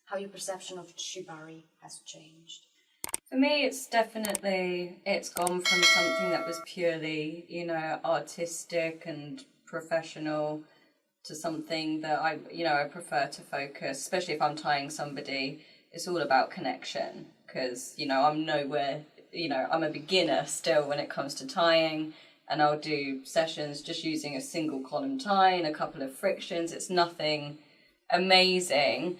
how your perception of shibari has changed? For me, it's gone from something that was purely, artistic and professional to something that I prefer to focus, especially if I'm tying somebody. It's all about connection because, I'm nowhere, I'm a beginner still when it comes to tying, and I'll do sessions just using a single column tie and a couple of frictions. It's nothing amazing,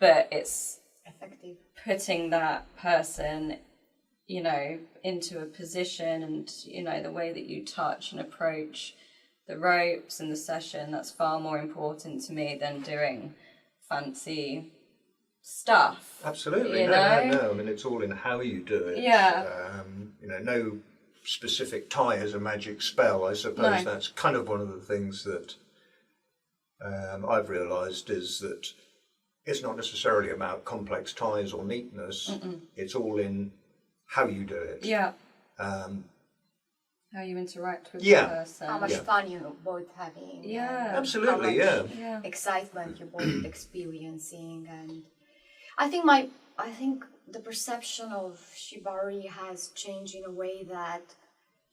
but it's Effective. putting that person, into a position and, the way that you touch and approach the ropes and the session, that's far more important to me than doing fancy stuff. Absolutely. No. I mean, it's all in how you do it. Yeah. No specific tie is a magic spell. I suppose that's kind of one of the things that I've realised is that it's not necessarily about complex ties or neatness. Mm-mm. It's all in how you do it. Yeah. How you interact with Yeah. the person. How much fun you're both having. Yeah. Absolutely, how much Yeah. excitement you're both experiencing. And I think the perception of shibari has changed in a way that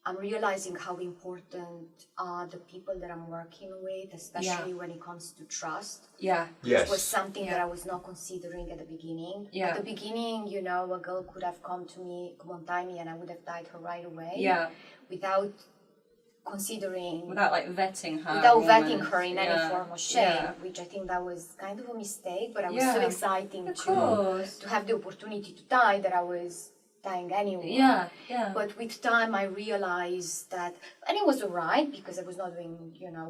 I'm realizing how important are the people that I'm working with, especially when it comes to trust. Yeah. Yes. Which was something that I was not considering at the beginning. Yeah. At the beginning, a girl could have come on, tie me, and I would have tied her right away. Yeah. Without considering... Without vetting her. Without vetting her in any Yeah. form or shape, Yeah. which I think that was kind of a mistake, but I was Yeah. so exciting Of course. to have the opportunity to tie that I was tying anyway. Yeah. Yeah. But with time, I realized that, and it was alright because I was not doing,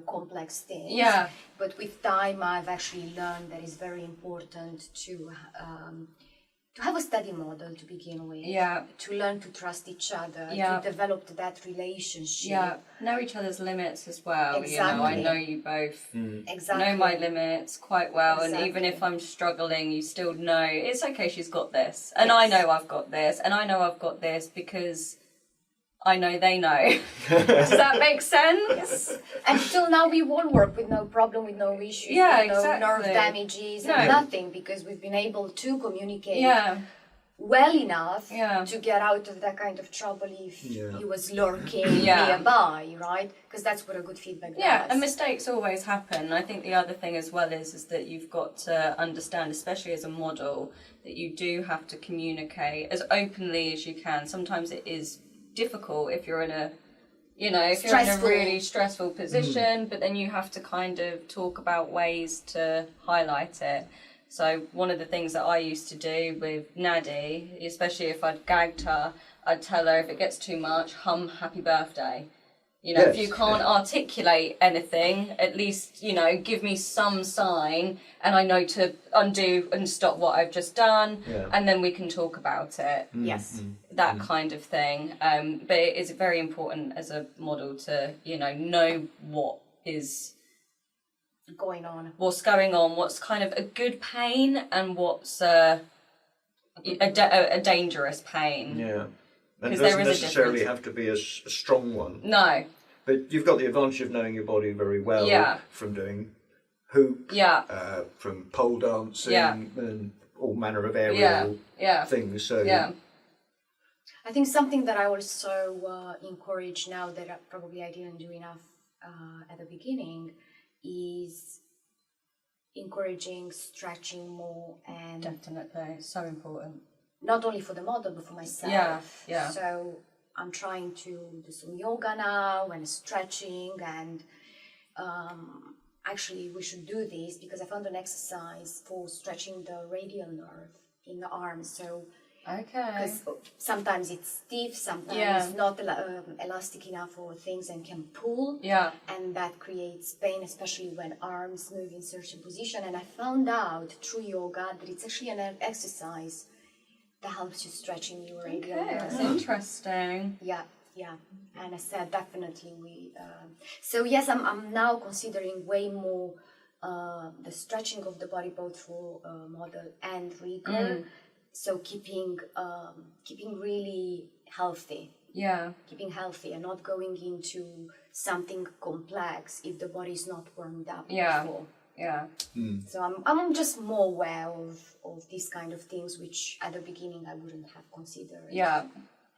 complex things. Yeah. But with time, I've actually learned that it's very important to have a steady model to begin with. Yeah. To learn to trust each other. Yeah. To develop that relationship. Yeah. Know each other's limits as well. Exactly. I know you both. Exactly. Know my limits quite well, Exactly. and even if I'm struggling, you still know it's okay. She's got this, and I know I've got this, and I know I've got this because I know they know. Does that make sense? Yes. And till now, we all work with no problem, with no issues, Yeah, with no exactly. nerve damages, No. and nothing, because we've been able to communicate Yeah. well enough Yeah. to get out of that kind of trouble if he was lurking Yeah. nearby, right? Because that's what a good feedback Yeah, does. and mistakes always happen. I think the other thing as well is that you've got to understand, especially as a model, that you do have to communicate as openly as you can. Sometimes it is difficult if you're in a really stressful position, but then you have to kind of talk about ways to highlight it. So one of the things that I used to do with Nadi, especially if I'd gagged her, I'd tell her if it gets too much, hum happy birthday. If you can't articulate anything, at least, give me some sign and I know to undo and stop what I've just done, and then we can talk about it. Yes. That kind of thing. But it is very important as a model to, know what is going on, what's going on, what's kind of a good pain and what's a dangerous pain. Yeah. And it Because there doesn't is a necessarily difference. have to be a strong one. No. But you've got the advantage of knowing your body very well from doing hoop, from pole dancing, and all manner of aerial things. So I think something that I also encourage now that probably I didn't do enough at the beginning is encouraging stretching more, and Definitely, so important. not only for the model but for myself. Yeah. So I'm trying to do some yoga now and stretching, and actually we should do this because I found an exercise for stretching the radial nerve in the arm. So Okay. because sometimes it's stiff, sometimes it's not elastic enough for things and can pull. Yeah. And that creates pain, especially when arms move in certain position. And I found out through yoga that it's actually an exercise that helps you stretching your radial Okay, nerve. that's interesting. Yeah. And I said definitely so yes, I'm now considering way more the stretching of the body both for model and rigor. So keeping really healthy. Yeah. Keeping healthy and not going into something complex if the body is not warmed up before. Yeah. So I'm just more aware of these kind of things, which at the beginning I wouldn't have considered Yeah.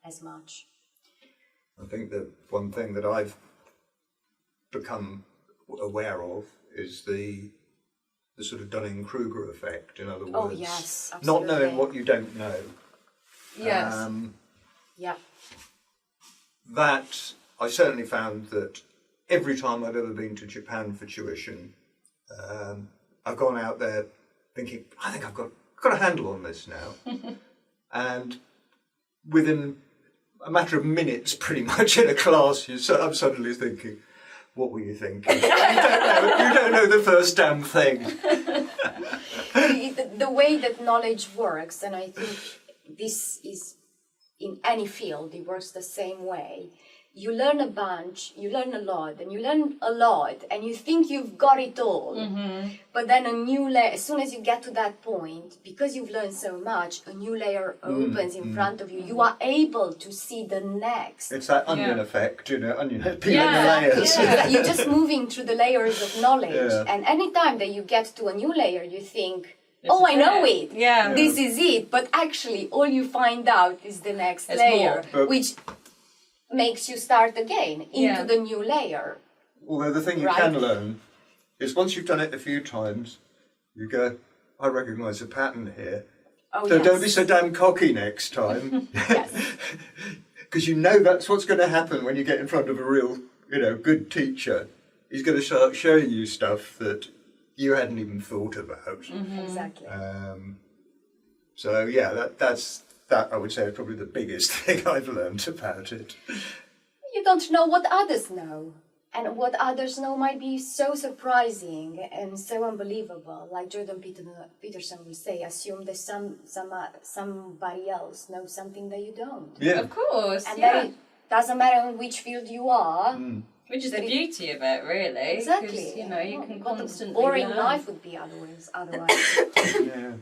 as much. I think the one thing that I've become aware of is the sort of Dunning-Kruger effect. In other words, Oh, yes, not knowing absolutely. what you don't know. Yes. Yeah. That I certainly found that every time I've ever been to Japan for tuition, I've gone out there thinking, I think I've got a handle on this now. And within a matter of minutes, pretty much in a class, I'm suddenly thinking, what were you thinking? You don't know the first damn thing. The way that knowledge works, and I think this is in any field, it works the same way. You learn a bunch, you learn a lot, and you learn a lot, and you think you've got it all. But then a new layer, as soon as you get to that point, because you've learned so much, a new layer opens in front of you. You are able to see the next. It's that onion Yeah. effect, peeling Yeah. the layers. Yeah, you're just moving through the layers of knowledge, Yeah. and anytime that you get to a new layer, you think, This "Oh, is I know it." it. Yeah. This is it." But actually, all you find out is the next There's layer, more. But- which makes you start again into Yeah. the new layer. Although the thing you Right. can learn is once you've done it a few times, you go, I recognise a pattern here. Oh, So yes. don't be so damn cocky next time. Because you know that's what's going to happen when you get in front of a real, good teacher. He's going to start showing you stuff that you hadn't even thought about. Exactly. So yeah, that's I would say is probably the biggest thing I've learned about it. You don't know what others know. And what others know might be so surprising and so unbelievable. Like Jordan Peterson will say, assume that somebody else knows something that you don't. Yeah. Of course. And yeah. that it doesn't matter in which field you are. Which is that the it- beauty of it, really. 'cause, Exactly. you can What a constantly boring learn. life would be otherwise. Yeah.